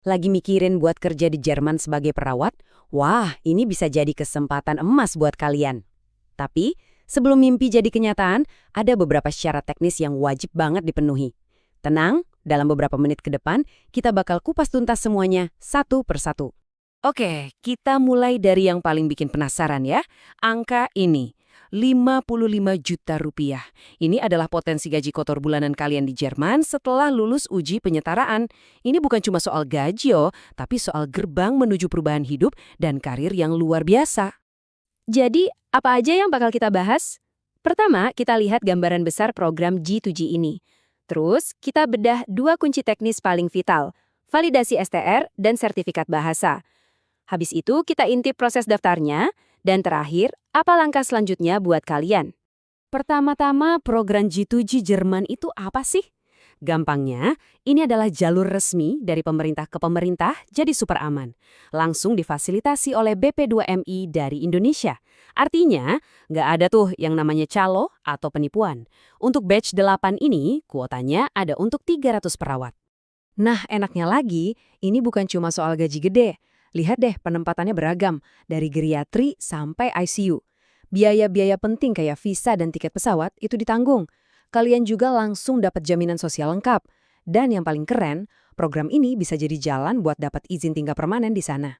Lagi mikirin buat kerja di Jerman sebagai perawat? Wah, ini bisa jadi kesempatan emas buat kalian. Tapi, sebelum mimpi jadi kenyataan, ada beberapa syarat teknis yang wajib banget dipenuhi. Tenang, dalam beberapa menit ke depan, kita bakal kupas tuntas semuanya, satu persatu. Oke, kita mulai dari yang paling bikin penasaran ya. Angka ini, 55 juta rupiah. Ini adalah potensi gaji kotor bulanan kalian di Jerman setelah lulus uji penyetaraan. Ini bukan cuma soal gaji tapi soal gerbang menuju perubahan hidup dan karir yang luar biasa. Jadi, apa aja yang bakal kita bahas? Pertama, kita lihat gambaran besar program G2G ini. Terus, kita bedah dua kunci teknis paling vital, validasi STR dan sertifikat bahasa. Habis itu, kita intip proses daftarnya, dan terakhir, apa langkah selanjutnya buat kalian? Pertama-tama, program G2G Jerman itu apa sih? Gampangnya, ini adalah jalur resmi dari pemerintah ke pemerintah jadi super aman. Langsung difasilitasi oleh BP2MI dari Indonesia. Artinya, nggak ada tuh yang namanya calo atau penipuan. Untuk batch 8 ini, kuotanya ada untuk 300 perawat. Nah, enaknya lagi, ini bukan cuma soal gaji gede. Lihat deh, penempatannya beragam, dari geriatri sampai ICU. Biaya-biaya penting kayak visa dan tiket pesawat itu ditanggung. Kalian juga langsung dapat jaminan sosial lengkap. Dan yang paling keren, program ini bisa jadi jalan buat dapat izin tinggal permanen di sana.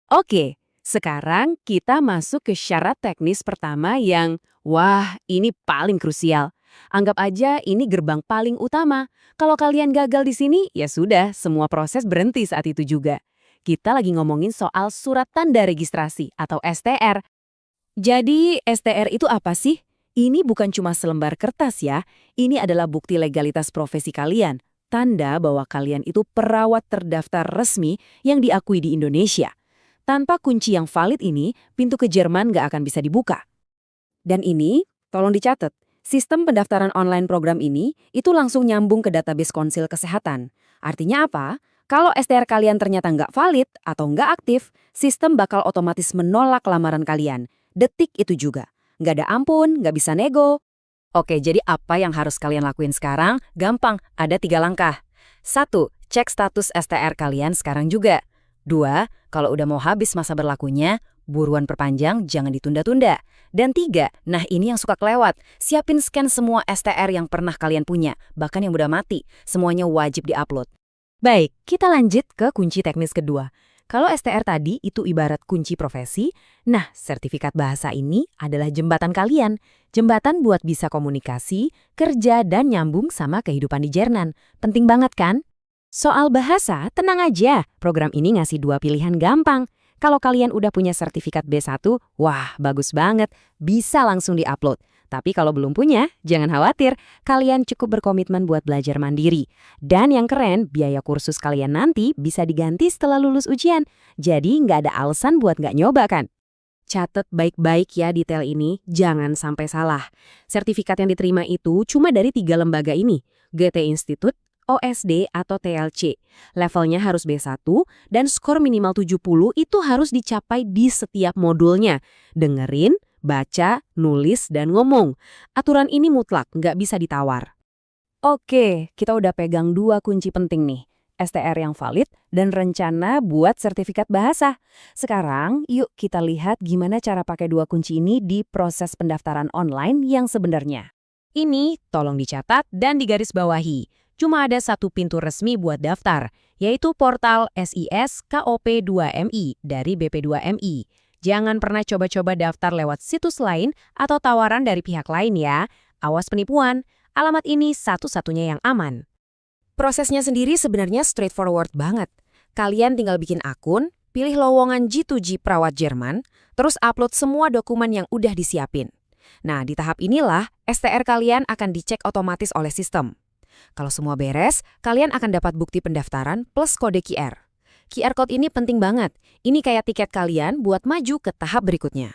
Oke, sekarang kita masuk ke syarat teknis pertama yang, wah, ini paling krusial. Anggap aja ini gerbang paling utama. Kalau kalian gagal di sini, ya sudah, semua proses berhenti saat itu juga. Kita lagi ngomongin soal surat tanda registrasi atau STR. Jadi, STR itu apa sih? Ini bukan cuma selembar kertas ya, ini adalah bukti legalitas profesi kalian. Tanda bahwa kalian itu perawat terdaftar resmi yang diakui di Indonesia. Tanpa kunci yang valid ini, pintu ke Jerman nggak akan bisa dibuka. Dan ini, tolong dicatat, sistem pendaftaran online program ini itu langsung nyambung ke database konsil kesehatan. Artinya apa? Kalau STR kalian ternyata nggak valid atau nggak aktif, sistem bakal otomatis menolak lamaran kalian. Detik itu juga. Nggak ada ampun, nggak bisa nego. Oke, jadi apa yang harus kalian lakuin sekarang? Gampang, ada 3 langkah. 1. Cek status STR kalian sekarang juga. 2. Kalau udah mau habis masa berlakunya, buruan perpanjang, jangan ditunda-tunda. Dan 3, nah ini yang suka kelewat. Siapin scan semua STR yang pernah kalian punya, bahkan yang udah mati. Semuanya wajib diupload. Baik, kita lanjut ke kunci teknis kedua. Kalau STR tadi itu ibarat kunci profesi, nah sertifikat bahasa ini adalah jembatan kalian. Jembatan buat bisa komunikasi, kerja, dan nyambung sama kehidupan di Jerman. Penting banget kan? Soal bahasa, tenang aja. Program ini ngasih 2 pilihan gampang. Kalau kalian udah punya sertifikat B1, wah bagus banget, bisa langsung diupload. Tapi kalau belum punya, jangan khawatir, kalian cukup berkomitmen buat belajar mandiri. Dan yang keren, biaya kursus kalian nanti bisa diganti setelah lulus ujian. Jadi nggak ada alasan buat nggak nyoba kan? Catat baik-baik ya detail ini, jangan sampai salah. Sertifikat yang diterima itu cuma dari 3 lembaga ini, Goethe Institute, OSD atau TLC. Levelnya harus B1 dan skor minimal 70 itu harus dicapai di setiap modulnya. Dengerin, baca, nulis, dan ngomong. Aturan ini mutlak, nggak bisa ditawar. Oke, kita udah pegang 2 kunci penting nih. STR yang valid dan rencana buat sertifikat bahasa. Sekarang, yuk kita lihat gimana cara pakai 2 kunci ini di proses pendaftaran online yang sebenarnya. Ini tolong dicatat dan digarisbawahi. Cuma ada 1 pintu resmi buat daftar, yaitu portal SIS KOP2MI dari BP2MI. Jangan pernah coba-coba daftar lewat situs lain atau tawaran dari pihak lain ya. Awas penipuan, alamat ini satu-satunya yang aman. Prosesnya sendiri sebenarnya straightforward banget. Kalian tinggal bikin akun, pilih lowongan G2G perawat Jerman, terus upload semua dokumen yang udah disiapin. Nah, di tahap inilah STR kalian akan dicek otomatis oleh sistem. Kalau semua beres, kalian akan dapat bukti pendaftaran plus kode QR. QR Code ini penting banget. Ini kayak tiket kalian buat maju ke tahap berikutnya.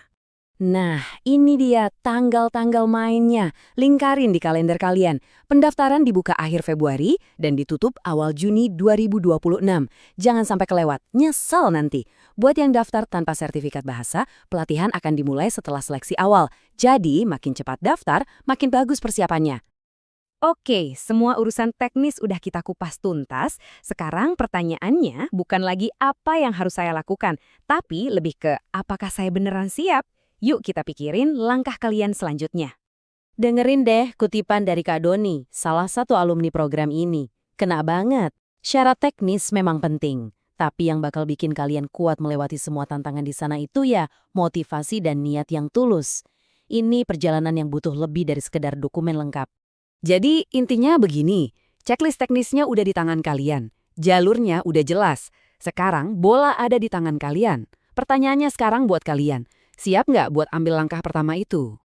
Nah, ini dia tanggal-tanggal mainnya. Lingkarin di kalender kalian. Pendaftaran dibuka akhir Februari dan ditutup awal Juni 2026. Jangan sampai kelewat, nyesel nanti. Buat yang daftar tanpa sertifikat bahasa, pelatihan akan dimulai setelah seleksi awal. Jadi, makin cepat daftar, makin bagus persiapannya. Oke, semua urusan teknis udah kita kupas tuntas. Sekarang pertanyaannya bukan lagi apa yang harus saya lakukan, tapi lebih ke apakah saya beneran siap? Yuk kita pikirin langkah kalian selanjutnya. Dengerin deh kutipan dari Kak Doni, salah satu alumni program ini. Kena banget. Syarat teknis memang penting, tapi yang bakal bikin kalian kuat melewati semua tantangan di sana itu ya motivasi dan niat yang tulus. Ini perjalanan yang butuh lebih dari sekedar dokumen lengkap. Jadi intinya begini, checklist teknisnya udah di tangan kalian, jalurnya udah jelas. Sekarang bola ada di tangan kalian. Pertanyaannya sekarang buat kalian, siap nggak buat ambil langkah pertama itu?